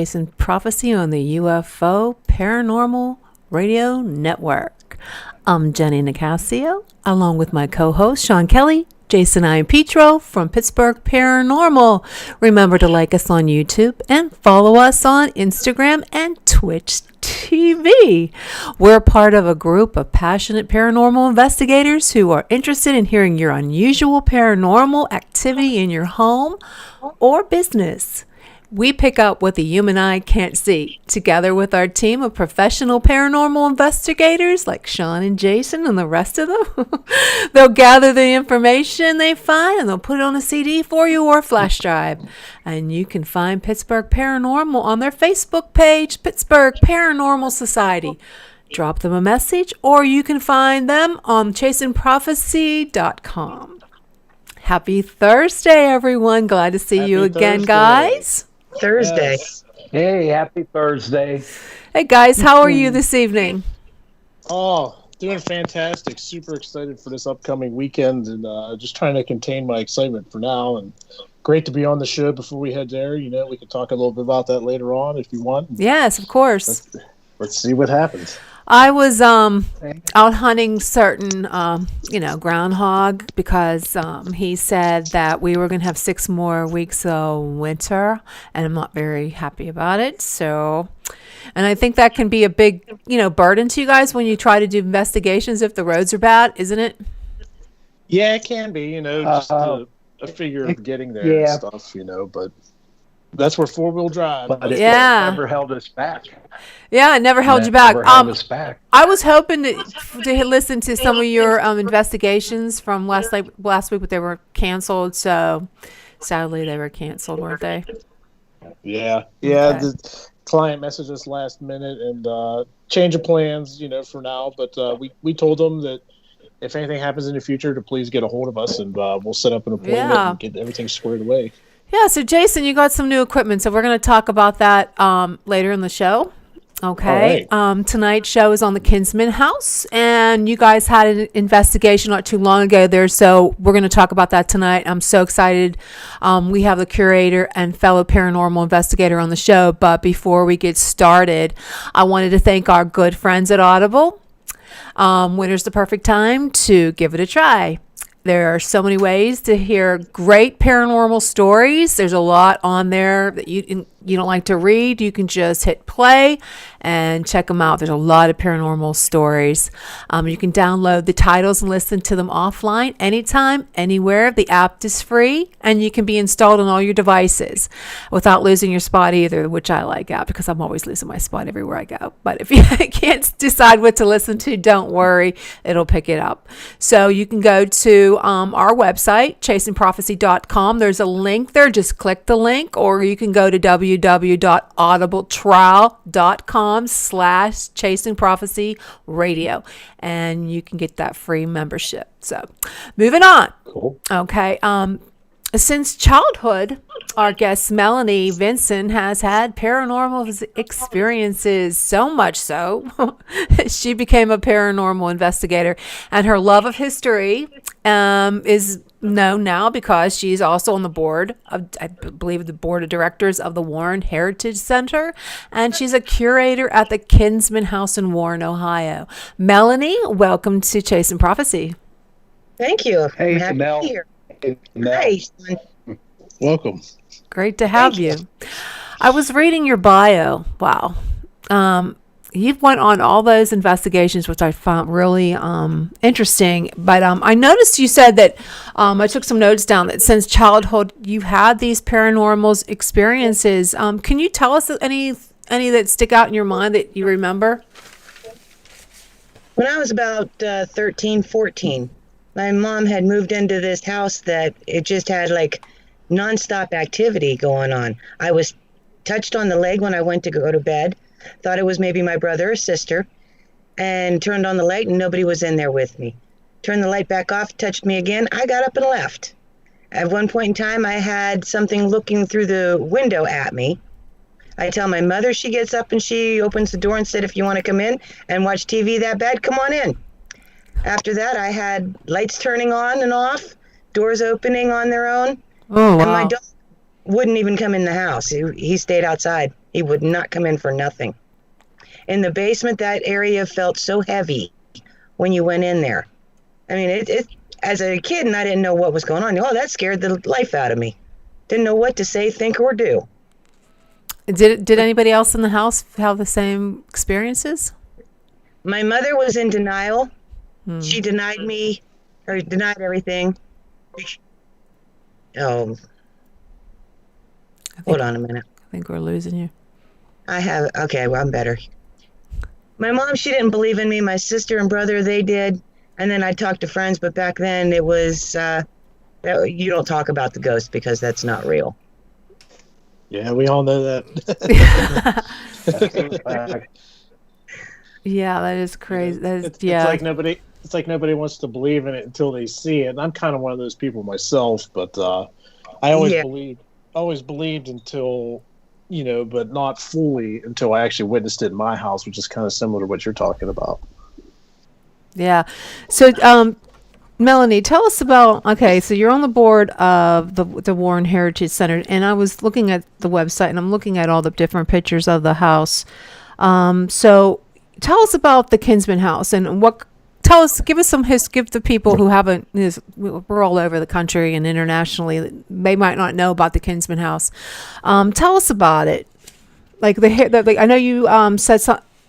Chasing Prophecy on the UFO Paranormal Radio Network. I'm Jenny Nicasio, along with my co-host Sean Kelly, Jason I. Petro from Pittsburgh Paranormal. Remember to like us on YouTube and follow us on Instagram and Twitch TV. We're part of a group of passionate paranormal investigators who are interested in hearing your unusual paranormal activity in your home or business. We pick up what the human eye can't see. Together with our team of professional paranormal investigators like Sean and Jason and the rest of them, they'll gather the information they find and they'll put it on a CD for you or a flash drive. And you can find Pittsburgh Paranormal on their Facebook page, Pittsburgh Paranormal Society. Drop them a message, or you can find them on chasingprophecy.com. Happy Thursday, everyone. Glad to see you again, Thursday. Guys. Thursday. Yes. Hey, happy Thursday. Hey, guys, how are you this evening? Oh, doing fantastic. Super excited for this upcoming weekend and just trying to contain my excitement for now. And great to be on the show before we head there. You know, we can talk a little bit about that later on if you want. Yes, of course. Let's see what happens. I was out hunting certain, groundhog because he said that we were going to have 6 more weeks of winter, and I'm not very happy about it. So, and I think that can be a big, burden to you guys when you try to do investigations if the roads are bad, isn't it? Yeah, it can be, just a figure of getting there and stuff, but that's where 4-wheel drive. But it never held us back. Yeah, it never held you back. Held us back. I was hoping to listen to some of your investigations from last week, but they were canceled. So sadly, they were canceled, weren't they? Yeah. Okay. The client messaged us last minute and change of plans, for now. But we told them that if anything happens in the future, to please get a hold of us and we'll set up an appointment and get everything squared away. Yeah, so Jason, you got some new equipment, so we're going to talk about that later in the show. Okay. Right. Tonight's show is on the Kinsman House, and you guys had an investigation not too long ago there, so we're going to talk about that tonight. I'm so excited. We have the curator and fellow paranormal investigator on the show, but before we get started, I wanted to thank our good friends at Audible. Winter's the perfect time to give it a try. There are so many ways to hear great paranormal stories. There's a lot on there that you don't like to read. You can just hit play and check them out. There's a lot of paranormal stories. You can download the titles and listen to them offline anytime, anywhere. The app is free, and you can be installed on all your devices without losing your spot either, which I like out because I'm always losing my spot everywhere I go. But if you can't decide what to listen to, don't worry. It'll pick it up. So you can go to our website, chasingprophecy.com. There's a link there. Just click the link, or you can go to www.audibletrial.com/chasingprophecy radio, and you can get that free membership. So moving on. Cool. Okay. Since childhood, our guest Melanie Vinson has had paranormal experiences, so much so she became a paranormal investigator, and her love of history is known now because she's also on the board of, I believe, the board of directors of the Warren Heritage Center, and she's a curator at the Kinsman House in Warren, Ohio. Melanie, welcome to Chasing Prophecy. Thank you. Hey, I'm happy Mel. to be here. Mel. Hi. Welcome. Great to have you. I was reading your bio. Wow. You've went on all those investigations, which I found really interesting. But I noticed you said that, I took some notes down, that since childhood you've had these paranormal experiences. Can you tell us any that stick out in your mind that you remember? When I was about 13, 14, my mom had moved into this house that it just had like nonstop activity going on. I was touched on the leg when I went to go to bed, thought it was maybe my brother or sister, and turned on the light and nobody was in there with me. Turned the light back off, touched me again. I got up and left. At one point in time, I had something looking through the window at me. I tell my mother, she gets up and she opens the door and said, if you want to come in and watch TV that bad, come on in. After that, I had lights turning on and off, doors opening on their own. Oh, wow. And my dog wouldn't even come in the house. He stayed outside. He would not come in for nothing. In the basement, that area felt so heavy when you went in there. I mean, it as a kid, and I didn't know what was going on. Oh, that scared the life out of me. Didn't know what to say, think, or do. Did anybody else in the house have the same experiences? My mother was in denial. She denied me, or denied everything. Oh, hold on a minute. I think we're losing you. Okay, well, I'm better. My mom, she didn't believe in me. My sister and brother, they did. And then I talked to friends, but back then it was, you don't talk about the ghost because that's not real. Yeah, we all know that. Yeah, that is crazy. It's like nobody. It's like nobody wants to believe in it until they see it. And I'm kind of one of those people myself, but I always believed until, but not fully until I actually witnessed it in my house, which is kind of similar to what you're talking about. Yeah. So, Melanie, tell us about, okay, so you're on the board of the Warren Heritage Center, and I was looking at the website, and I'm looking at all the different pictures of the house. So tell us about the Kinsman House and give us some give the people who haven't, we're all over the country and internationally, they might not know about the Kinsman House. Tell us about it. Like I know you said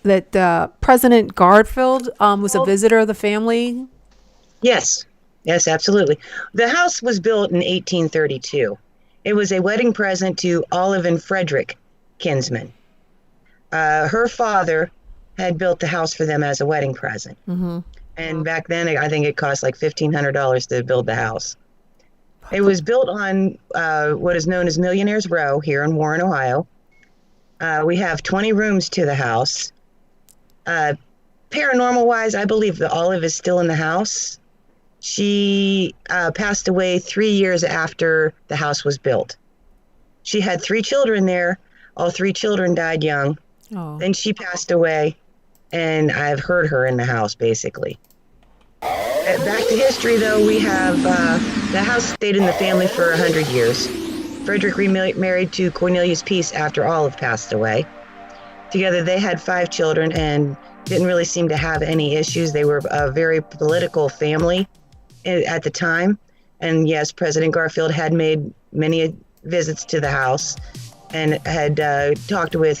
that President Garfield was a visitor of the family. Yes, absolutely. The house was built in 1832. It was a wedding present to Olive and Frederick Kinsman. Her father had built the house for them as a wedding present. Mm-hmm. And back then, I think it cost like $1,500 to build the house. It was built on what is known as Millionaire's Row here in Warren, Ohio. We have 20 rooms to the house. Paranormal-wise, I believe that Olive is still in the house. She passed away 3 years after the house was built. She had 3 children there. All 3 children died young. Oh. Then she passed away, and I've heard her in the house, basically. Back to history, though, we have the house stayed in the family for 100 years. Frederick remarried to Cornelius Peace after Olive passed away. Together, they had 5 children and didn't really seem to have any issues. They were a very political family at the time. And yes, President Garfield had made many visits to the house and had talked with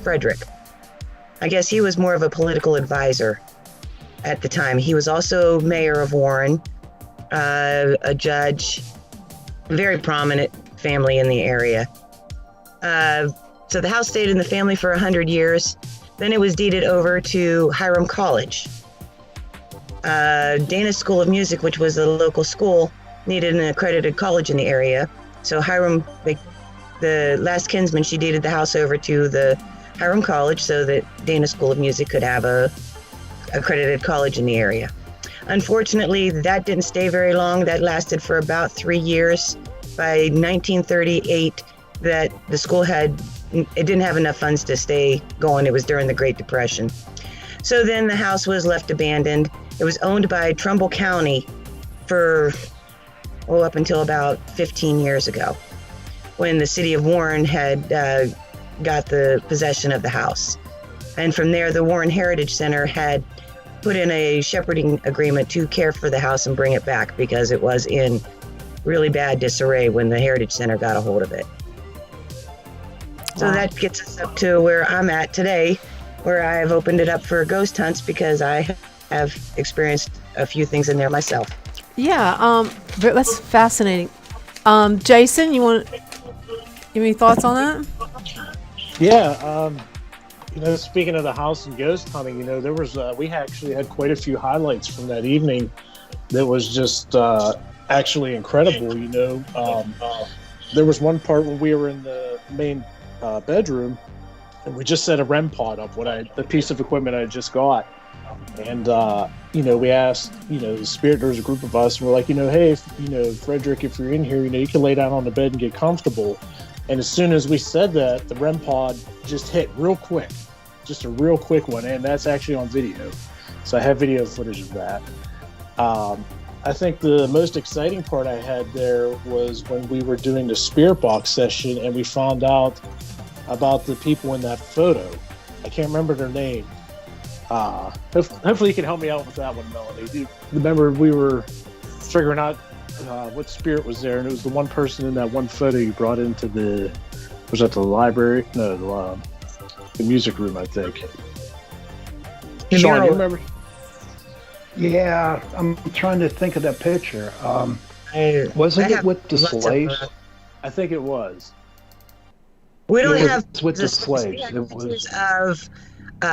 Frederick. I guess he was more of a political advisor at the time. He was also mayor of Warren, a judge, very prominent family in the area. So the house stayed in the family for 100 years. Then it was deeded over to Hiram College. Dana School of Music, which was a local school, needed an accredited college in the area. So Hiram, the last kinsman, she deeded the house over to the Hiram College so that Dana School of Music could have a accredited college in the area. Unfortunately, that didn't stay very long. That lasted for about 3 years. By 1938, that the school didn't have enough funds to stay going. It was during the Great Depression. So then the house was left abandoned. It was owned by Trumbull County for, up until about 15 years ago, when the city of Warren had got the possession of the house. And from there, the Warren Heritage Center had put in a shepherding agreement to care for the house and bring it back because it was in really bad disarray when the Heritage Center got a hold of it. So that gets us up to where I'm at today, where I've opened it up for ghost hunts because I have experienced a few things in there myself. Yeah, that's fascinating. Jason, you have any thoughts on that? Yeah, speaking of the house and ghost hunting, there was we actually had quite a few highlights from that evening that was just actually incredible. There was one part when we were in the main bedroom, and we just set a REM pod up, the piece of equipment I just got, and we asked, the spirit, there was a group of us, and we're like, hey, Frederick, if you're in here, you can lay down on the bed and get comfortable. And as soon as we said that, the REM pod just hit real quick, just a real quick one, and that's actually on video. So I have video footage of that. I think the most exciting part I had there was when we were doing the spirit box session, and we found out about the people in that photo. I can't remember their name. Hopefully you can help me out with that one, Melanie. Do you remember we were figuring out what spirit was there, and it was the one person in that one photo you brought into was that the library? No, the music room, I think. The Sean, mural. you remember? Yeah, I'm trying to think of that picture. I Wasn't it have with the lots of, slaves? I think it was. We don't It was have with the we slaves. had It pictures was. of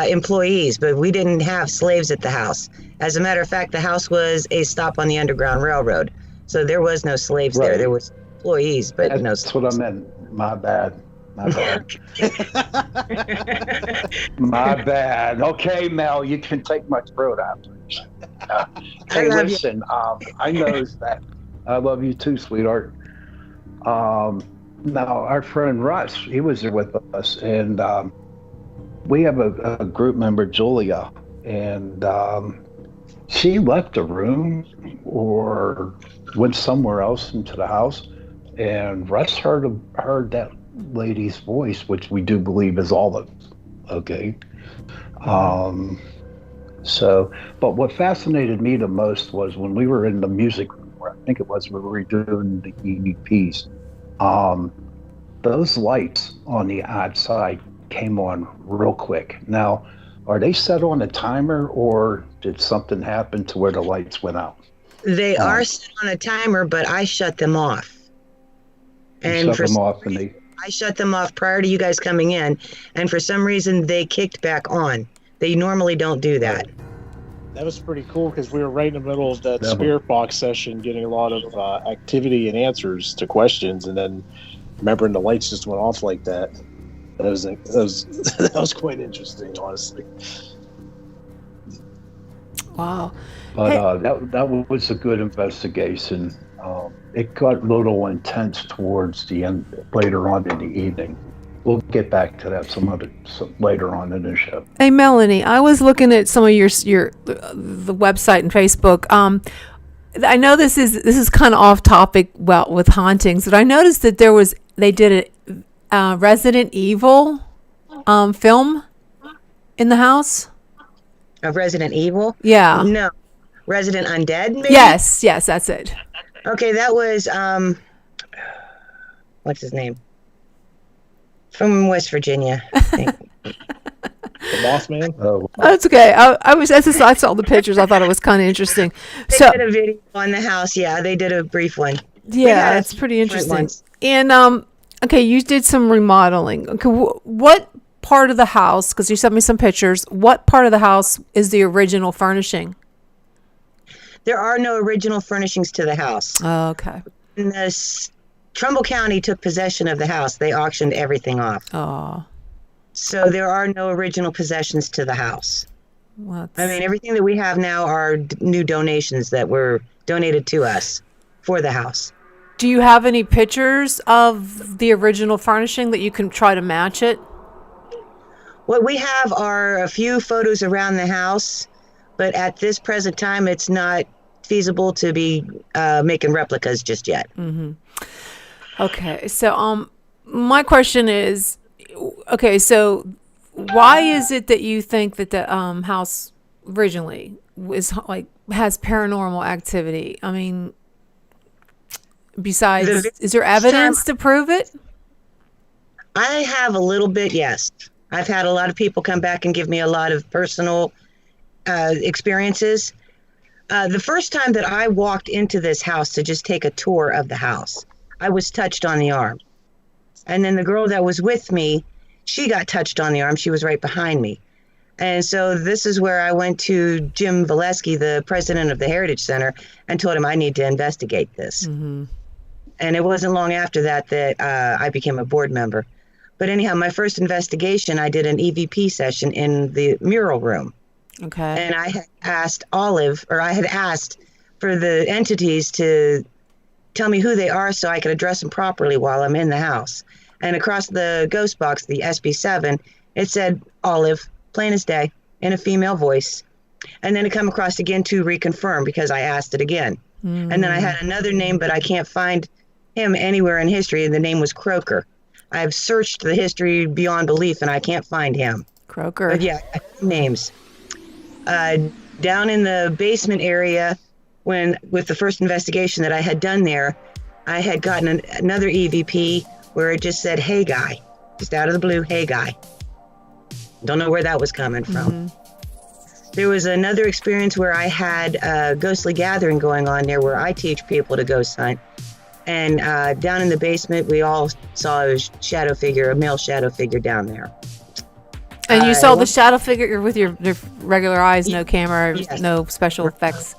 employees, but we didn't have slaves at the house. As a matter of fact, the house was a stop on the Underground Railroad, so there was no slaves there. Right. There was employees, but no That's what I slaves. meant. My bad. My bad. My bad. Okay, Mel, you can take my throat out. Hey, love you. listen, I know that. I love you too, sweetheart. Now, our friend Russ, he was there with us, and we have a group member, Julia, and she left the room or went somewhere else into the house, and Russ heard that lady's voice, which we do believe is Olive. Okay. But what fascinated me the most was when we were in the music room, where I think it was where we were doing the EVPs. Those lights on the outside came on real quick. Now, are they set on a timer, or did something happen to where the lights went out? They are set on a timer, but I shut them off. And Shut for them some off, and reason, I shut them off prior to you guys coming in, and for some reason they kicked back on. They normally don't do that. That was pretty cool because we were right in the middle of that Yeah. spirit box session, getting a lot of activity and answers to questions, and then remembering the lights just went off like that. That was that was quite interesting, honestly. Wow. But Hey. that was a good investigation. It got a little intense towards the end, later on in the evening. We'll get back to that some later on in the show. Hey, Melanie, I was looking at some of your the website and Facebook. I know this is kind of off topic, well, with hauntings, but I noticed that they did a Resident Evil film in the house. Of Resident Evil? Yeah. No. Resident Undead, maybe? Yes, that's it. Okay, that was what's his name? From West Virginia, I think. The Mothman. Oh, That's okay. I saw the pictures. I thought it was kind of interesting. They So did a video on the house. Yeah, they did a brief one. yeah, had a that's pretty few different interesting. ones. And okay, you did some remodeling. Okay, what part of the house? Because you sent me some pictures. What part of the house is the original furnishing? There are no original furnishings to the house. Oh, okay. When Trumbull County took possession of the house, they auctioned everything off. Oh, So there are no original possessions to the house. well, I mean, everything that we have now are new donations that were donated to us for the house. do you have any pictures of the original furnishing that you can try to match it? What we have are a few photos around the house, but at this present time, it's not feasible to be making replicas just yet. Okay, so my question is, okay, so why is it that you think that the house originally has paranormal activity? I mean, besides, is there evidence to prove it? I have a little bit, yes. I've had a lot of people come back and give me a lot of personal experiences. The first time that I walked into this house to just take a tour of the house, I was touched on the arm. And then the girl that was with me, she got touched on the arm. She was right behind me. And so this is where I went to Jim Valesky, the president of the Heritage Center, and told him I need to investigate this. And it wasn't long after that that I became a board member. But anyhow, my first investigation, I did an EVP session in the mural room. Okay. And I had asked for the entities to tell me who they are so I could address them properly while I'm in the house. And across the ghost box, the SB7, it said Olive, plain as day, in a female voice. And then it come across again to reconfirm because I asked it again. And then I had another name, but I can't find him anywhere in history, and the name was Croker. I've searched the history beyond belief, and I can't find him. Croker. But yeah, names. Down in the basement area, with the first investigation that I had done there, I had gotten another EVP where it just said, "Hey guy," just out of the blue, "Hey guy." Don't know where that was coming from. There was another experience where I had a ghostly gathering going on there where I teach people to ghost hunt. And down in the basement, we all saw a shadow figure, a male shadow figure down there. And you saw the shadow figure with your regular eyes, no camera, yes. no special effects.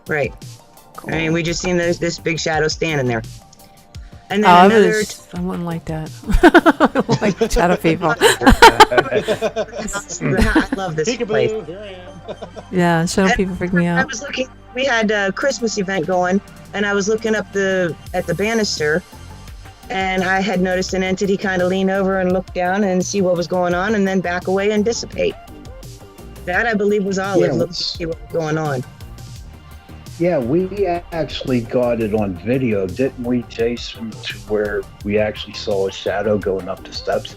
Right. Cool. I mean, we just seen this big shadow standing there. And then I wouldn't like that. I don't like shadow people. I love this place. Peekaboo, here I am. Yeah, shadow people freak me I out. was looking. We had a Christmas event going, and I was looking up at the banister, and I had noticed an entity kind of lean over and look down and see what was going on, and then back away and dissipate. That I believe was Olive. Look to see what was going on. Yeah, we actually got it on video, didn't we, Jason? To where we actually saw a shadow going up the steps.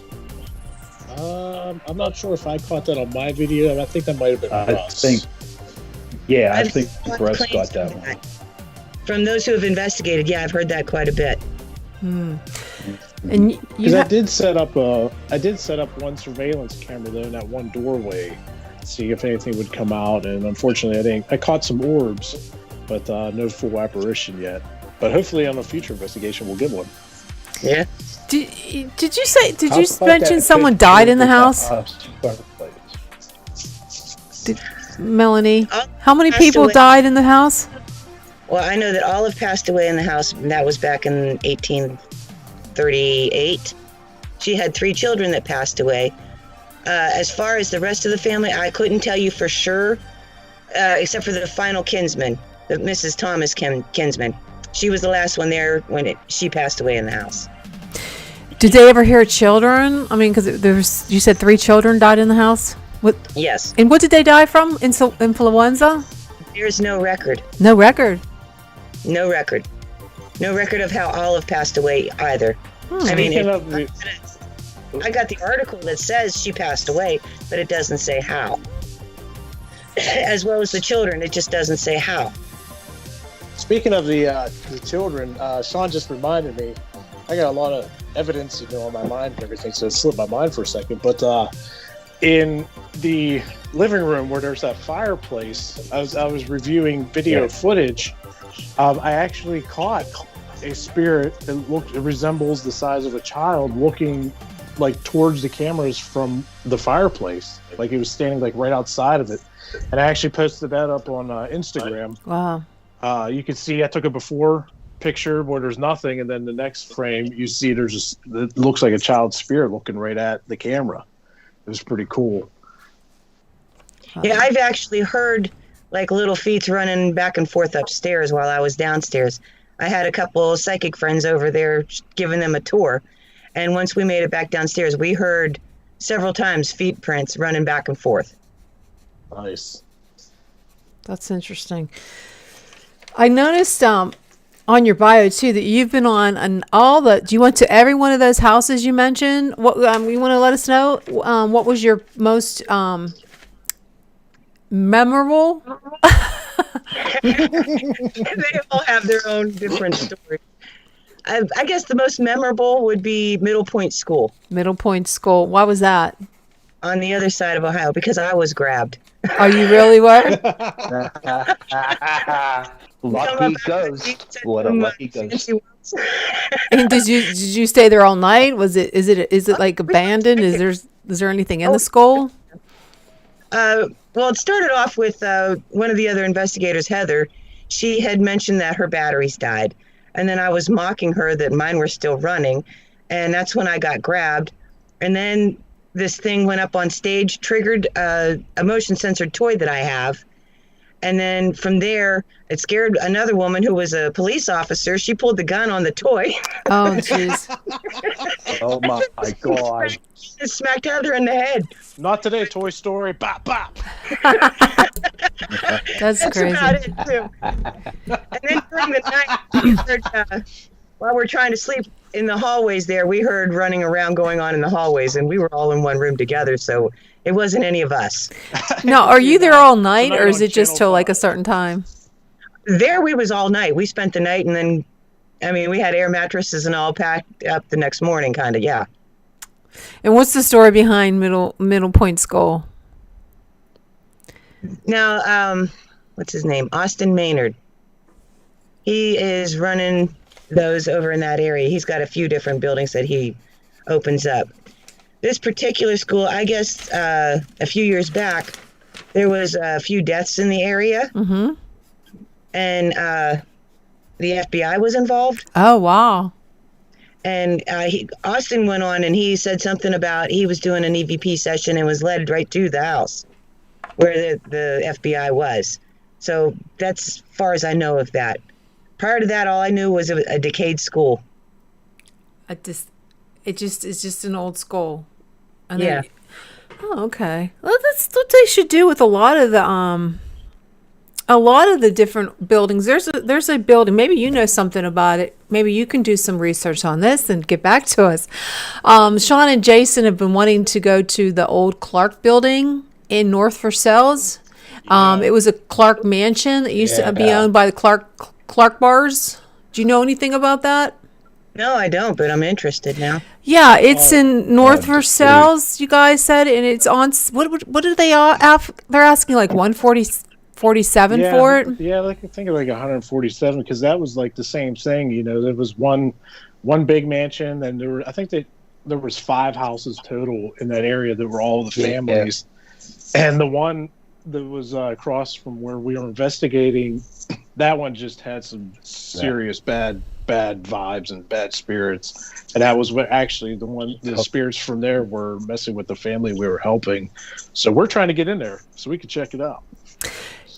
I'm not sure if I caught that on my video. I think that might have been Russ. I think Russ got that one. From those who have investigated, yeah, I've heard that quite a bit. And Because I did set up one surveillance camera though in that one doorway, see if anything would come out. And unfortunately, I caught some orbs, but no full apparition yet. But hopefully, on a future investigation, we'll get one. Yeah. Did you mention someone died in the house? Melanie, how many people died in the house? Well, I know that Olive passed away in the house, and that was back in 1838. She had 3 children that passed away. As far as the rest of the family, I couldn't tell you for sure, except for the final kinsman, the Mrs. Thomas kinsman. She was the last one there when she passed away in the house. Did they ever hear children? I mean, because you said 3 children died in the house? Yes. And what did they die from? Influenza? There's no record. No record. No record. No record of how Olive passed away either. I mean, I got the article that says she passed away, but it doesn't say how. As well as the children, it just doesn't say how. Speaking of the children, Sean just reminded me. I got a lot of evidence, on my mind and everything, so it slipped my mind for a second. But in the living room where there's that fireplace, I was reviewing video footage. I actually caught a spirit that resembles the size of a child looking like towards the cameras from the fireplace, like it was standing like right outside of it. And I actually posted that up on Instagram. Wow. You can see I took a before picture where there's nothing, and then the next frame you see it looks like a child's spirit looking right at the camera. It was pretty cool. Yeah, I've actually heard like little feet running back and forth upstairs while I was downstairs. I had a couple psychic friends over there giving them a tour, and once we made it back downstairs, we heard several times feet prints running back and forth. Nice. That's interesting. I noticed on your bio too that you've been on you went to every one of those houses you mentioned. What you want to let us know? What was your most memorable? They all have their own different stories. I guess the most memorable would be Middle Point School. Middle Point School. Why was that? On the other side of Ohio, because I was grabbed. Oh, you really were? Lucky ghost. What a lucky ghost. And did you stay there all night? Is it like abandoned? Is there anything in the school? Well, it started off with one of the other investigators, Heather. She had mentioned that her batteries died. And then I was mocking her that mine were still running. And that's when I got grabbed. And then this thing went up on stage, triggered a motion censored toy that I have. And then from there, it scared another woman who was a police officer. She pulled the gun on the toy. Oh, jeez. Oh, my God. It smacked Heather in the head. Not today, Toy Story. Bop, bop. That's crazy. About it, too. And then during the night, while we're trying to sleep in the hallways there, we heard running around going on in the hallways, and we were all in one room together, so it wasn't any of us. Now, are you there all night, Tonight or is on it just Channel till like a 5. certain time? There we was all night. We spent the night, and then, I mean, we had air mattresses and all packed up the next morning, kind of, yeah. And what's the story behind Middle Point School? Now, what's his name? Austin Maynard. He is running those over in that area. He's got a few different buildings that he opens up. This particular school, I guess, a few years back, there was a few deaths in the area, Mm-hmm. and the FBI was involved. Oh, wow. And Austin went on and he said something about he was doing an EVP session and was led right to the house where the FBI was. So that's as far as I know of that. Prior to that, all I knew was a decayed school. It's just an old school. And Yeah. Oh, okay. Well, that's what they should do with a lot of the different buildings. There's a building. Maybe you know something about it. Maybe you can do some research on this and get back to us. Sean and Jason have been wanting to go to the old Clark building in North Versailles. It was a Clark mansion that used to be owned by the Clark bars. Do you know anything about that? No, I don't, but I'm interested now. Yeah, it's in North Versailles. You guys said, and it's on. What did they all? They're asking like 147 for it. Yeah, like I think of like 147 because that was like the same thing. You know, there was one big mansion, and there was 5 houses total in that area that were all the families, and the one that was across from where we were investigating, that one just had some serious bad vibes and bad spirits, and that was what actually the spirits from there were messing with the family we were helping. So we're trying to get in there so we can check it out.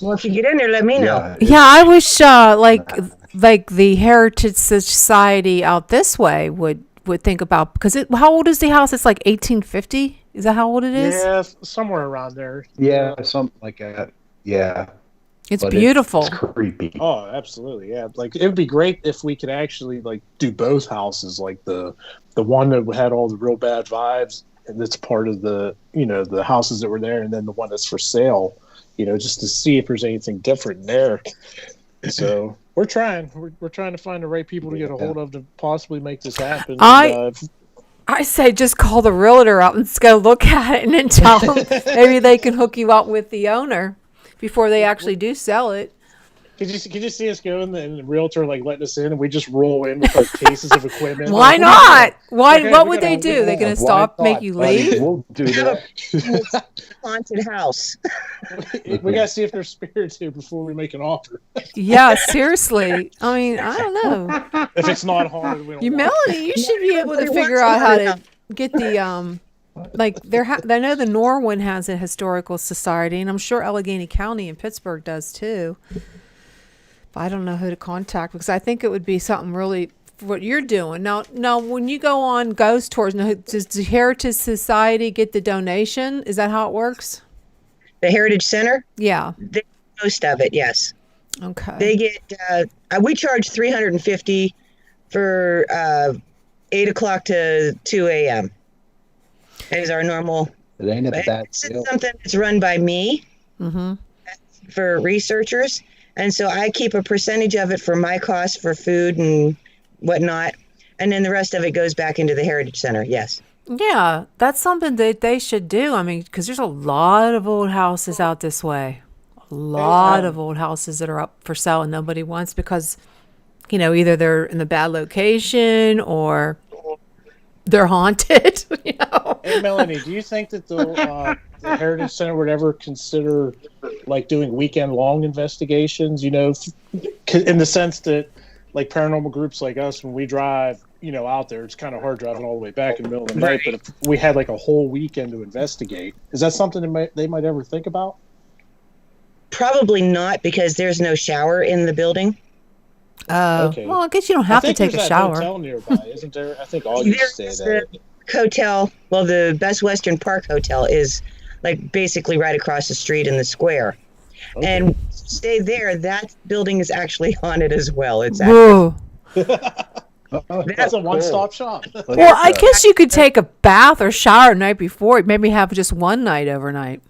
Well, if you get in there, let me know. Yeah, I wish like the Heritage Society out this way would think about, because how old is the house? It's like 1850. Is that how old it is? Yeah, somewhere around there. Yeah, something like that. Yeah. It's But beautiful. It's creepy. Oh, absolutely, yeah. Like it would be great if we could actually like do both houses, like the one that had all the real bad vibes, and that's part of the the houses that were there, and then the one that's for sale. Just to see if there's anything different there. So we're trying. We're trying to find the right people to get a hold of to possibly make this happen. I say just call the realtor up and just go look at it and then tell them maybe they can hook you up with the owner before they actually do sell it. Could you see us go and the realtor like letting us in, and we just roll in with like cases of equipment? Why not? Why? Okay, What we would they gotta- do? They're going to Why stop, not, make you buddy? leave? We'll do that. Haunted house. We gotta see if there's spirits here before we make an offer. Yeah, seriously. I mean, I don't know. If it's not haunted, we don't. want it. Melanie, you should be able to Nobody figure wants out how to to get the like I know the Norwin has a historical society, and I'm sure Allegheny County in Pittsburgh does too. But I don't know who to contact, because I think it would be something really what you're doing. Now when you go on ghost tours, now, does the Heritage Society get the donation? Is that how it works? The Heritage Center, Yeah. most of it, yes. Okay. They get. We charge $350 for 8 o'clock to 2 a.m. Is our normal. It ain't a bad It's deal. something that's run by me Mm-hmm. for researchers, and so I keep a percentage of it for my costs for food and whatnot, and then the rest of it goes back into the Heritage Center. Yes. Yeah, that's something that they should do. I mean, because there's a lot of old houses out this way. A lot of old houses that are up for sale and nobody wants, because, either they're in the bad location or they're haunted. Hey, Melanie, do you think that the Heritage Center would ever consider like doing weekend-long investigations? In the sense that like paranormal groups like us, when we drive, out there, it's kind of hard driving all the way back in the middle of the night. But if we had like a whole weekend to investigate, is that something they might ever think about? Probably not, because there's no shower in the building. Okay. Well, I guess you don't have to think take a there's that shower. hotel nearby, isn't there? I think all you stay There's there. the hotel. Well, the Best Western Park Hotel is like basically right across the street in the square. Okay. And stay there. That building is actually haunted as well. It's actually, Whoa. That's a one-stop shop. Well, I guess you could take a bath or shower the night before. Maybe have just one night overnight.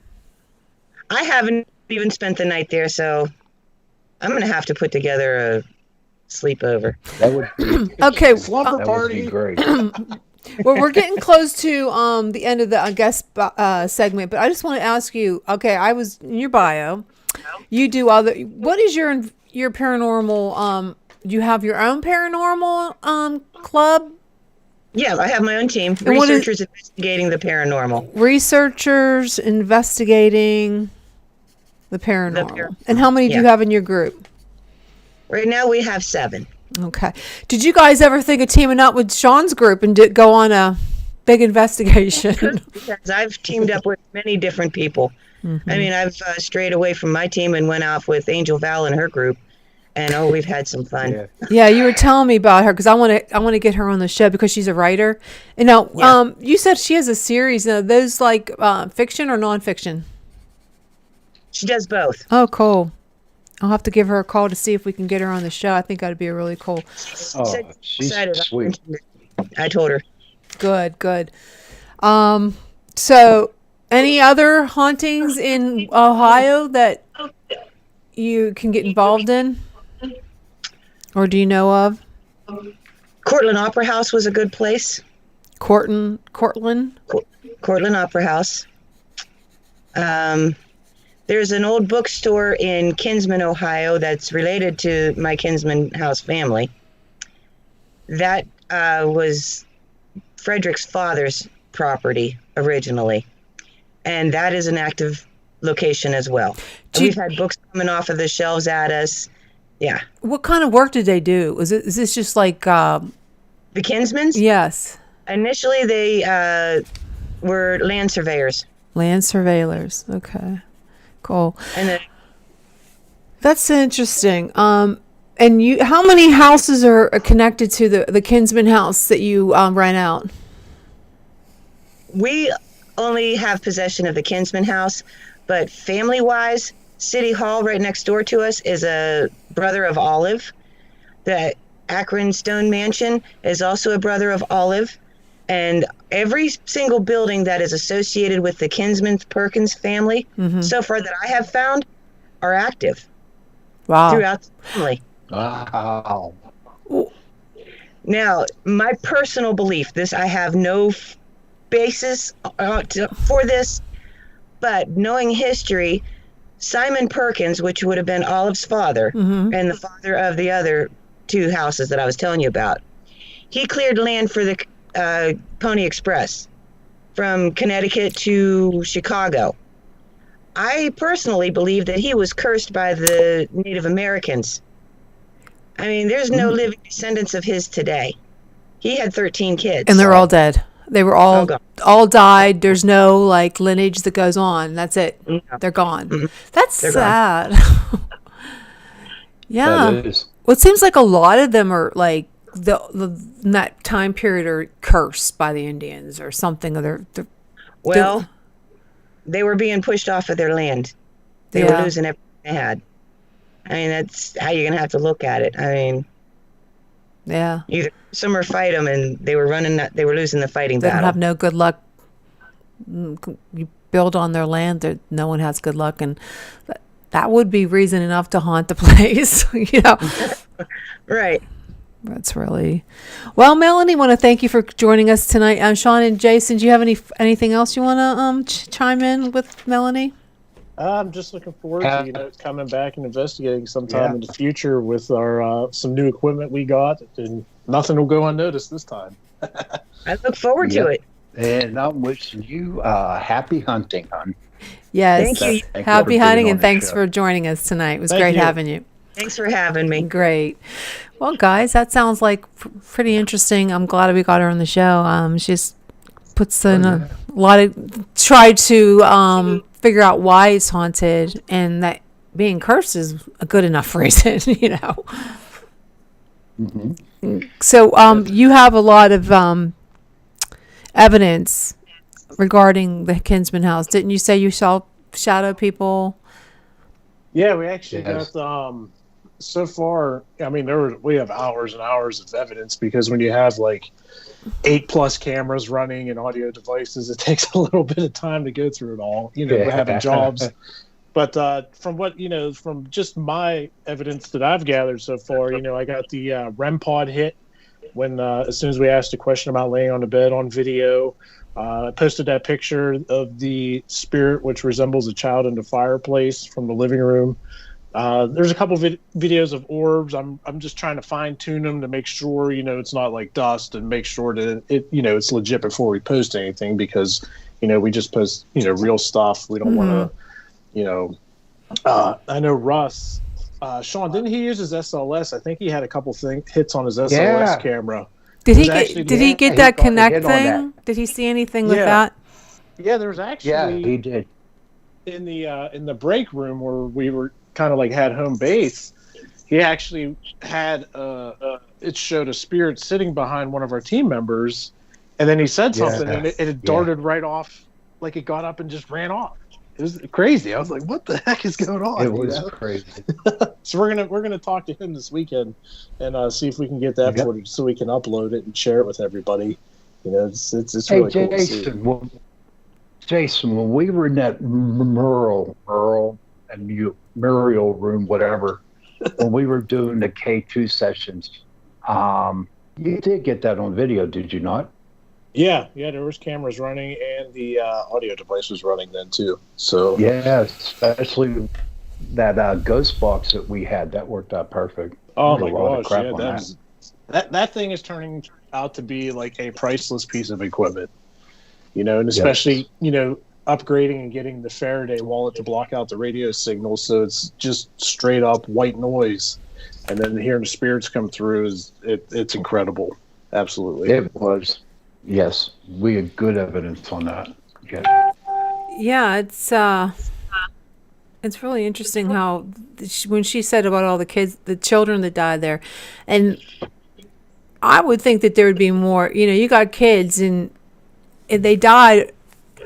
I haven't even spent the night there, so I'm going to have to put together a sleepover. That would be, Okay. Slumber that would party. be great. Well, we're getting close to the end of the guest segment, but I just want to ask you. Okay, I was in your bio. You do other. What is your paranormal? Do you have your own paranormal club? Yeah, I have my own team. And what is- Researchers investigating the paranormal. Researchers investigating the paranormal. And how many do you yeah. have in your group? Right now we have 7. Okay. Did you guys ever think of teaming up with Sean's group and go on a big investigation? Because I've teamed up with many different people. Mm-hmm. I mean, I've strayed away from my team and went off with Angel Val and her group. And we've had some fun. Yeah. Yeah, you were telling me about her because I want to get her on the show because she's a writer. And now, Yeah. you said she has a series. Now, those like fiction or nonfiction? She does both. Oh, cool. I'll have to give her a call to see if we can get her on the show. I think that'd be a really cool. Oh, Said she's excited. sweet. I told her. Good. So any other hauntings in Ohio that you can get involved in? Or do you know of? Cortland Opera House was a good place. Cortland? Cortland Opera House. There's an old bookstore in Kinsman, Ohio that's related to my Kinsman House family. That was Frederick's father's property originally. And that is an active location as well. We've had books coming off of the shelves at us. Yeah. What kind of work did they do? Is this just like The Kinsmans? yes, Initially, they were land surveyors. land surveyors. Okay. Cool. And then That's interesting. And you, how many houses are connected to the Kinsman house that you rent out? we only have possession of the Kinsman House, but family-wise, City Hall right next door to us is a brother of Olive. The Akron Stone Mansion is also a brother of Olive. And every single building that is associated with the Kinsman Perkins family, so far that I have found, are active Wow. throughout the family. Wow. Now, my personal belief, I have no basis for this, but knowing history, Simon Perkins, which would have been Olive's father, and the father of the other 2 houses that I was telling you about, he cleared land for the Pony Express from Connecticut to Chicago. I personally believe that he was cursed by the Native Americans. I mean, there's no living descendants of his today. He had 13 kids. And they're all dead. They were all gone. all died. There's no like lineage that goes on. That's it. No. They're gone. That's They're gone. sad. Yeah. That is. Well, it seems like a lot of them are like the in that time period are cursed by the Indians or something. Or they're Well, they were being pushed off of their land. They were losing everything they had. I mean, that's how you're going to have to look at it. I mean, yeah. either some or fight them, and they were losing the fighting They don't battle. have no good luck. You build on their land, no one has good luck, and that would be reason enough to haunt the place. You know, Right. that's really well. Melanie, want to thank you for joining us tonight. Sean and Jason, do you have anything else you want to chime in with Melanie? I'm just looking forward to coming back and investigating sometime in the future with our some new equipment we got, and nothing will go unnoticed this time. I look forward to it. And I'm wishing you happy hunting, hon. Yes. Thank you. Thank you Happy for hunting, being and on the thanks show. for joining us tonight. It was Thank great you. having you. Thanks for having me. Great. Well, guys, that sounds like pretty interesting. I'm glad we got her on the show. She just puts in a lot of try to figure out why it's haunted, and that being cursed is a good enough reason, you know. So you have a lot of evidence regarding the Kinsman house. Didn't you say you saw shadow people? Yeah, we actually Yes. got so far, I mean, we have hours and hours of evidence because when you have like 8+ cameras running and audio devices, it takes a little bit of time to go through it all. We're having jobs. But from what, from just my evidence that I've gathered so far, I got the REM pod hit when as soon as we asked a question about laying on the bed on video. I posted that picture of the spirit, which resembles a child in the fireplace from the living room. There's a couple videos of orbs. I'm just trying to fine tune them to make sure, it's not like dust, and make sure that it's legit before we post anything, because, we just post, real stuff. We don't want to, I know Russ, Sean, didn't he use his SLS? I think he had a couple hits on his SLS camera. Did he get that Connect thing? Did he see anything with that? Yeah, there was actually. Yeah, he did. In the break room where we were kind of like had home base, he actually had it showed a spirit sitting behind one of our team members, and then he said something, and it darted right off, like it got up and just ran off. It was crazy. I was like, "What the heck is going on?" It was crazy. So we're gonna talk to him this weekend and see if we can get that footage so we can upload it and share it with everybody. It's really cool to see. Jason, when we were in that Muriel room, whatever, when we were doing the K2 sessions, you did get that on video, did you not? Yeah, there was cameras running, and the audio device was running then too. So yeah, especially that ghost box that we had, that worked out perfect. Oh my gosh, that thing is turning out to be like a priceless piece of equipment. And especially upgrading and getting the Faraday wallet to block out the radio signal, so it's just straight up white noise, and then hearing the spirits come through it's incredible. Absolutely, it was. Yes, we had good evidence on that. Yeah, it's really interesting how when she said about all the children that died there, and I would think that there would be more. You got kids and they died.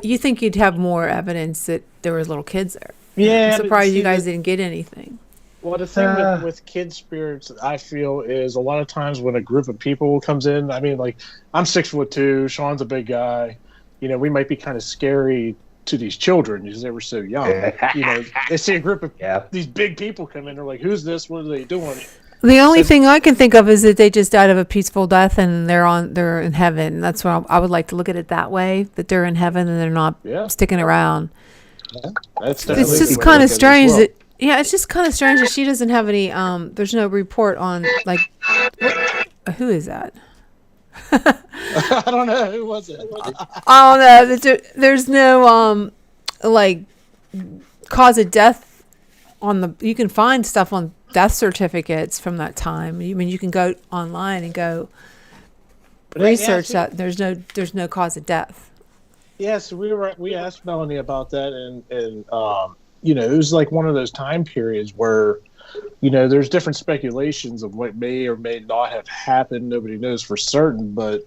You think you'd have more evidence that there was little kids there. Yeah, I'm surprised you guys didn't get anything. Well, the thing with kid spirits, I feel, is a lot of times when a group of people comes in, I mean, like, I'm 6'2", Sean's a big guy. We might be kind of scary to these children because they were so young. They see a group of these big people come in, they're like, who's this? What are they doing? The only thing I can think of is that they just died of a peaceful death and they're in heaven. That's what I would like to look at it that way, that they're in heaven and they're not sticking around. Yeah, that's it's just kind of strange that. Yeah, it's just kind of strange that she doesn't have any. There's no report on who is that? I don't know, who was it? Oh no, there's no cause of death on the. You can find stuff on death certificates from that time. I mean, you can go online and go research that. There's no cause of death. Yeah, so we asked Melanie about that, and it was like one of those time periods where, there's different speculations of what may or may not have happened. Nobody knows for certain, but,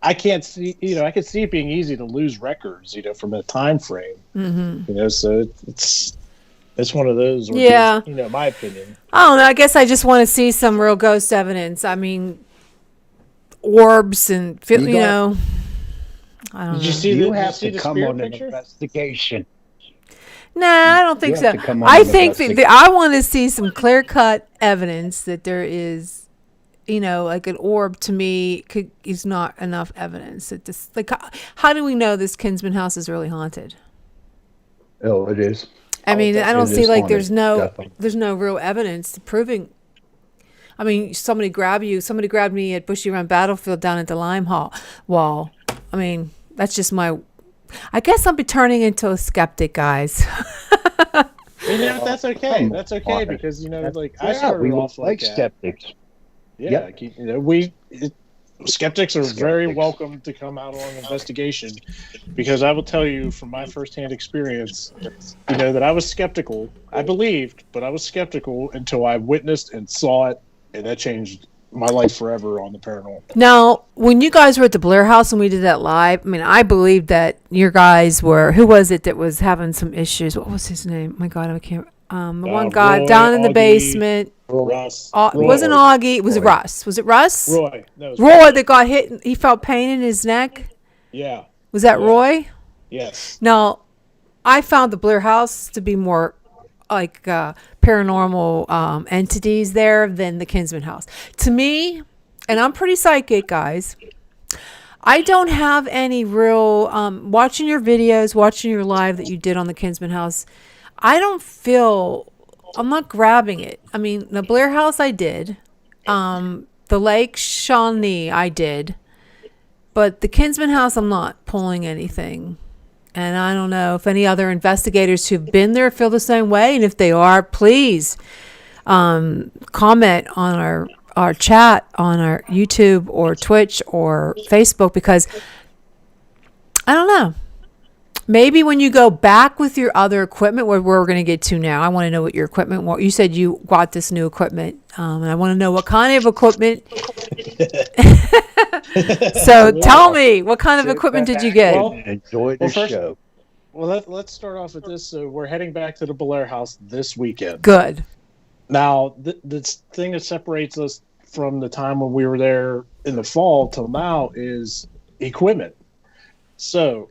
I can't see, I could see it being easy to lose records, from a time frame. Mm-hmm. So it's one of those. Where my opinion. I don't know. I guess I just want to see some real ghost evidence. I mean, orbs and, I don't know. Did you see you have to come on an investigation. No, I don't think so. I think that I want to see some clear-cut evidence that there is, like an orb. To me, is not enough evidence. That this, how do we know this Kinsman house is really haunted? Oh, it is. I mean, I don't see there's no real evidence proving. I mean, somebody grabbed me at Bushy Run Battlefield down at the Lime Wall. I mean, that's just I guess I'll be turning into a skeptic, guys. That's okay. That's okay because I started off like skeptics. Yeah, skeptics are very welcome to come out on an investigation, because I will tell you from my firsthand experience, that I was skeptical. I believed, but I was skeptical until I witnessed and saw it, and that changed my life forever on the paranormal. Now, when you guys were at the Blair House and we did that live, I mean, I believed that your guys were. Who was it that was having some issues? What was his name? My God, I can't. The one guy Roy, down in the Augie, basement. Russ. It wasn't Augie. It was Roy. Russ. Was it Russ? Roy. No, it was Roy that got hit. He felt pain in his neck. Yeah. Was that Yeah. Roy? Yes. Now, I found the Blair House to be more like paranormal entities there than the Kinsman House. To me, and I'm pretty psychic, guys. I don't have any real watching your videos, watching your live that you did on the Kinsman House. I don't feel I'm not grabbing it. I mean, the Blair House I did, the Lake Shawnee I did, but the Kinsman House I'm not pulling anything. And I don't know if any other investigators who've been there feel the same way. And if they are, please comment on our chat on our YouTube or Twitch or Facebook, because I don't know. Maybe when you go back with your other equipment, where we're going to get to now, I want to know what your equipment was. You said you got this new equipment, and I want to know what kind of equipment. So tell me, what kind of equipment did you get? Enjoy the show. Well, let's start off with this. So we're heading back to the Blair House this weekend. Good. Now, the thing that separates us from the time when we were there in the fall till now is equipment. So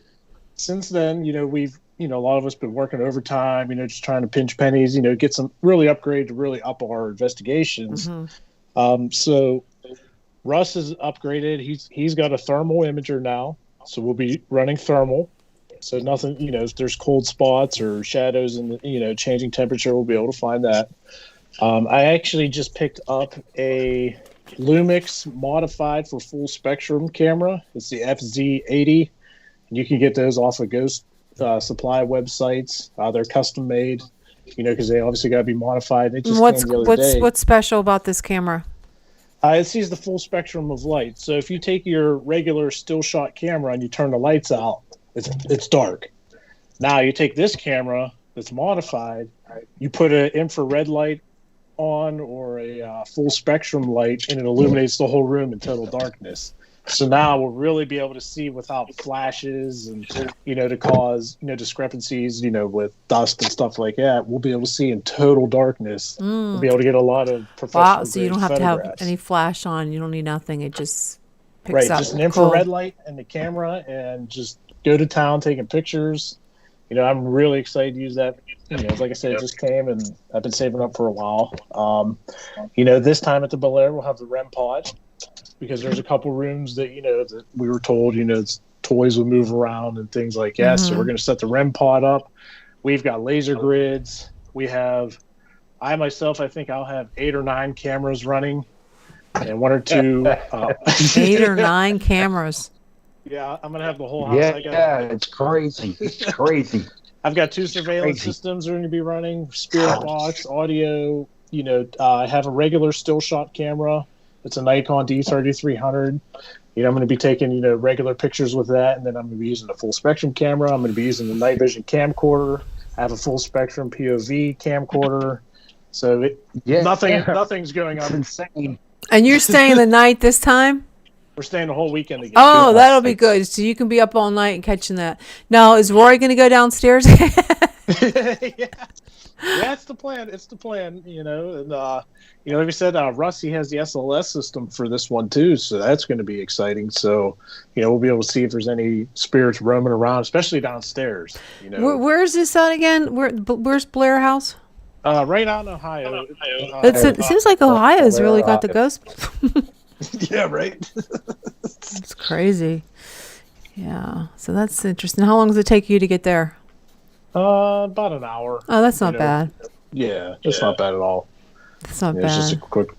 since then, we've, a lot of us been working overtime, just trying to pinch pennies, get some really upgrade to really up our investigations. Mm-hmm. So Russ is upgraded. He's got a thermal imager now. So we'll be running thermal. So nothing, if there's cold spots or shadows in the, changing temperature, we'll be able to find that. I actually just picked up a Lumix modified for full spectrum camera. It's the FZ80. You can get those off of Ghost Supply websites. They're custom made, because they obviously got to be modified. It just came the other day. What's special about this camera? It sees the full spectrum of light. So if you take your regular still shot camera and you turn the lights out, it's dark. Now you take this camera that's modified, you put an infrared light on or a full spectrum light, and it illuminates the whole room in total darkness. So now we'll really be able to see without flashes and, to cause, discrepancies, with dust and stuff like that. We'll be able to see in total darkness. We'll be able to get a lot of professional. Wow, so you don't have to have any flash on. You don't need nothing. It just picks up. Just an infrared light and the camera, and just go to town taking pictures. I'm really excited to use that. Like I said, it just came, and I've been saving up for a while. This time at the Bel Air, we'll have the REM pod, because there's a couple rooms that, that we were told, toys would move around and things like that. Mm-hmm. So we're going to set the REM pod up. We've got laser grids. I think I'll have 8 or 9 cameras running, and 1 or 2. 8 or 9 cameras. Yeah, I'm going to have the whole house. It's crazy. It's crazy. I've got 2 surveillance systems that are going to be running, spirit box, audio. I have a regular still shot camera. It's a Nikon D3300. I'm going to be taking, regular pictures with that, and then I'm going to be using the full spectrum camera. I'm going to be using the night vision camcorder. I have a full spectrum POV camcorder. So nothing's going on. It's insane. And you're staying the night this time? We're staying the whole weekend again. Oh, that'll be good. So you can be up all night and catching that. Now, is Rory going to go downstairs? Yeah, it's the plan. And like we said, Russ, he has the SLS system for this one too, so that's going to be exciting. So, we'll be able to see if there's any spirits roaming around, especially downstairs. Where's this at again? Where's Blair House? Right out in Ohio. It seems like Ohio's really got the ghost. Yeah, right. It's crazy. Yeah, so that's interesting. How long does it take you to get there? About an hour. Oh, that's not bad. Yeah, it's not bad at all. That's not bad. It's just a quick.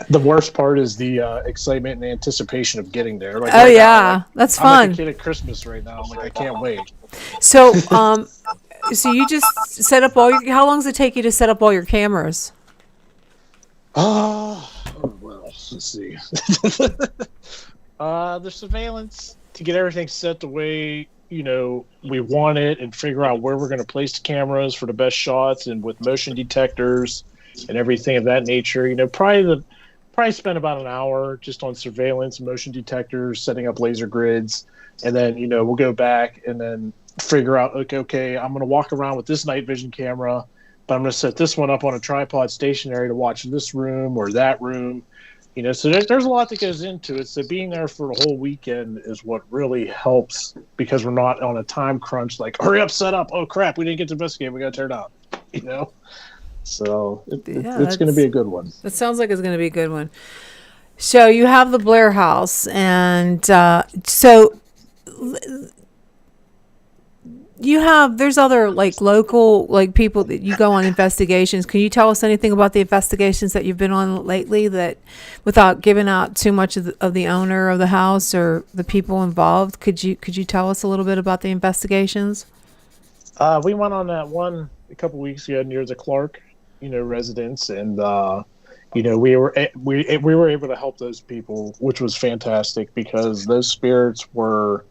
The worst part is the excitement and anticipation of getting there. Like, that's fun. I'm like a kid at Christmas right now. I'm like, I can't wait. So, so you just set up how long does it take you to set up all your cameras? Well, let's see. The surveillance to get everything set the way we want it, and figure out where we're going to place the cameras for the best shots, and with motion detectors and everything of that nature. Probably spend about an hour just on surveillance, motion detectors, setting up laser grids, and then we'll go back and then figure out, okay, I'm going to walk around with this night vision camera, but I'm going to set this one up on a tripod stationary to watch this room or that room. So there's a lot that goes into it. So being there for the whole weekend is what really helps, because we're not on a time crunch. Like, hurry up, set up. Oh crap, we didn't get to investigate. We got to turn out. So it's going to be a good one. That sounds like it's going to be a good one. So you have the Blair House, and so there's other like local like people that you go on investigations. Can you tell us anything about the investigations that you've been on lately, that without giving out too much of the owner of the house or the people involved? Could you tell us a little bit about the investigations? We went on that one a couple weeks ago near the Clark, residence, and we were able to help those people, which was fantastic, because those spirits were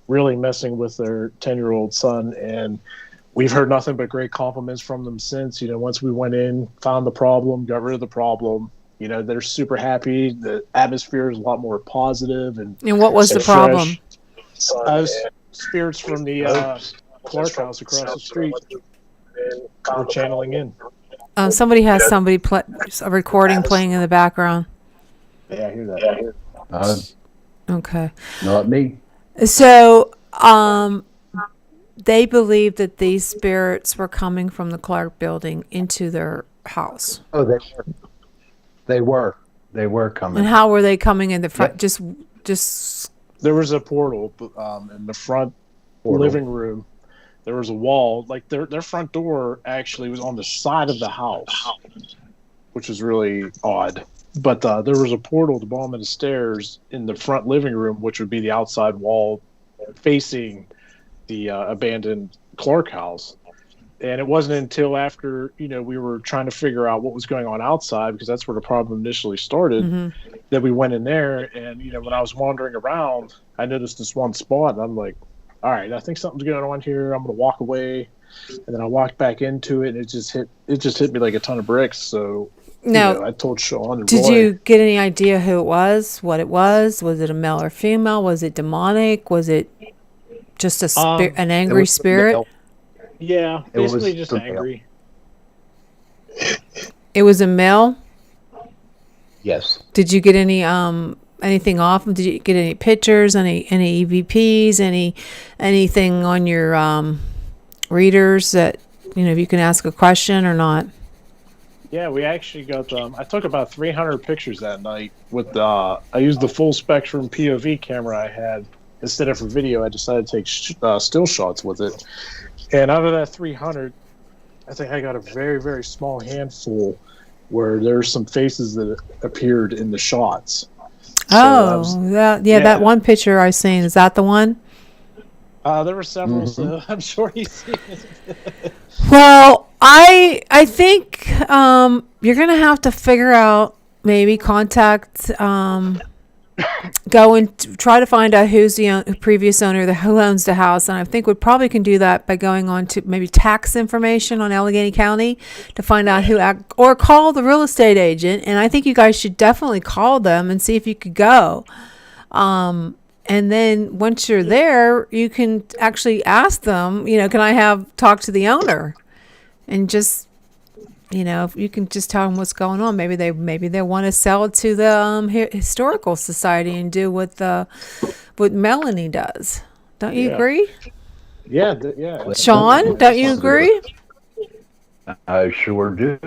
really messing with their 10-year-old son, and we've heard nothing but great compliments from them since. Once we went in, found the problem, got rid of the problem, they're super happy. The atmosphere is a lot more positive. And what was the problem? Spirits from the Clark house across the street were channeling in. Somebody has a recording playing in the background. Yeah, I hear that. Okay. Not me. So, they believe that these spirits were coming from the Clark building into their house. Oh, they were coming. And how were they coming in the front? Yep. Just. There was a portal in the front living room. There was a wall. Like their front door actually was on the side of the house, which was really odd. But there was a portal at the bottom of the stairs in the front living room, which would be the outside wall facing the abandoned Clark house. And it wasn't until after, we were trying to figure out what was going on outside, because that's where the problem initially started, that we went in there. And, when I was wandering around, I noticed this one spot, and I'm like, all right, I think something's going on here. I'm going to walk away. And then I walked back into it, and it just hit me like a ton of bricks. So, I told Sean and did Roy. you get any idea who it was, what it was? Was it a male or female? Was it demonic? Was it just an angry spirit? Yeah, basically just angry. It was a male? Yes. Did you get any anything off him? Did you get any pictures, any EVPs, anything on your readers that if you can ask a question or not? Yeah, we actually got I took about 300 pictures that night with I used the full spectrum POV camera I had. Instead of for video, I decided to take still shots with it. And out of that 300, I think I got a very, very small handful where there's some faces that appeared in the shots. That one picture I seen, is that the one? There were several, so I'm sure he's seen it. Well, I think you're gonna have to figure out, maybe contact, go and try to find out who's the previous owner, who owns the house, and I think we probably can do that by going on to maybe tax information on Allegheny County to find out or call the real estate agent. And I think you guys should definitely call them and see if you could go. And then once you're there, you can actually ask them, can I talk to the owner? And just, if you can just tell them what's going on. Maybe they want to sell it to the historical society and do what Melanie does. Don't you agree? Yeah. Sean, don't you agree? I sure do.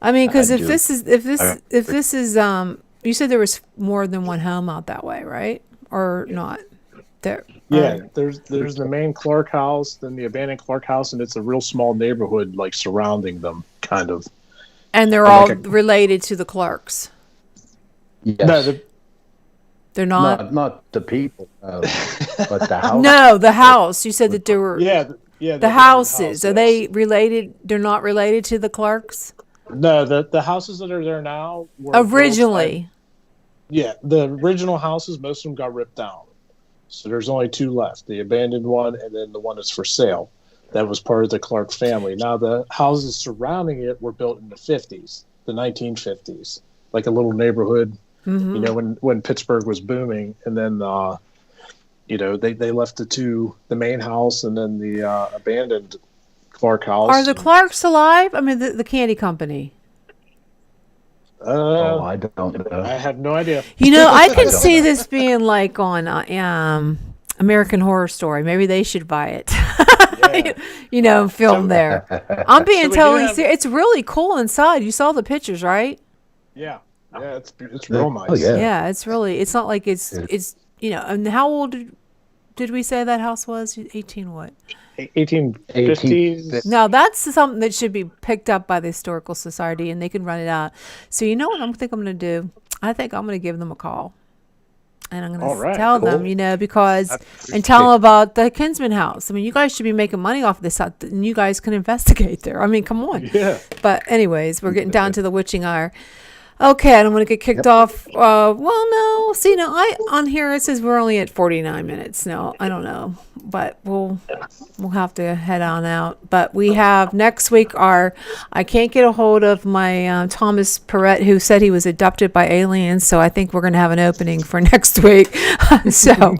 I mean, because if this is, you said there was more than one home out that way, right? Or not? There. Yeah, there's the main Clark house, then the abandoned Clark house, and it's a real small neighborhood like surrounding them, kind of. And they're all related to the Clarks. Yes. No, they're not. Not the people, but the house. No, the house. You said that there were. Yeah. The houses, are they related? They're not related to the Clarks? No, the houses that are there now were originally. The original houses, most of them got ripped down. So there's only two left, the abandoned one and then the one that's for sale. That was part of the Clark family. Now, the houses surrounding it were built in the 50s, the 1950s, like a little neighborhood, when Pittsburgh was booming. And then, they left the main house and then the abandoned Clark House. Are the Clarks alive? I mean, the candy company. Oh, I don't know. I have no idea. You know, I can don't see know. this being like on American Horror Story. Maybe they should buy it. Yeah. You know, film there. I'm being So we do totally have- serious. It's really cool inside. You saw the pictures, right? Yeah, it's real nice. Oh, yeah. Yeah, it's really. It's not like it's you know. And how old did we say that house was? 18 what? 1850s. No, that's something that should be picked up by the Historical Society, and they can run it out. So you know what I'm going to do? I think I'm going to give them a call, and I'm All going to right, tell them, cool. you know, because and tell them about the Kinsman House. I mean, you guys should be making money off of this, and you guys can investigate there. I mean, come on. Yeah. But anyways, we're getting down to the witching hour. Okay, I don't want to get kicked off. Well, no. See, no, on here it says we're only at 49 minutes. No, I don't know, but we'll have to head on out. But we have next week I can't get a hold of my Thomas Perrette, who said he was abducted by aliens. So I think we're going to have an opening for next week. So,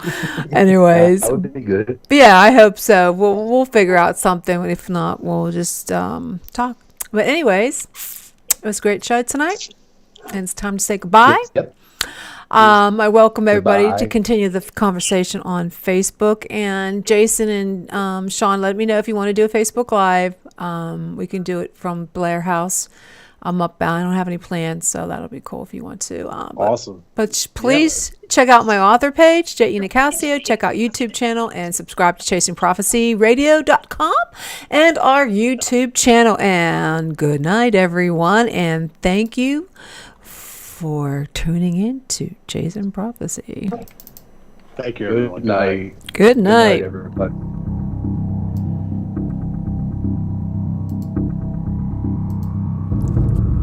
anyways, That would be good. yeah, I hope so. We'll figure out something. If not, we'll just talk. But anyways, it was a great show tonight. And it's time to say goodbye. Yep. I welcome everybody to Goodbye. continue the conversation on Facebook. And Jason and Sean, let me know if you want to do a Facebook Live. We can do it from Blair House. I'm up. I don't have any plans, so that'll be cool if you want to. Awesome. But please check out my author page, J.E. Nicasio. Check out YouTube channel and subscribe to ChasingProphecyRadio.com and our YouTube channel. And good night, everyone. And thank you for tuning in to Chasing Prophecy. Thank you, everyone. Good night. Good night. Good night, everybody.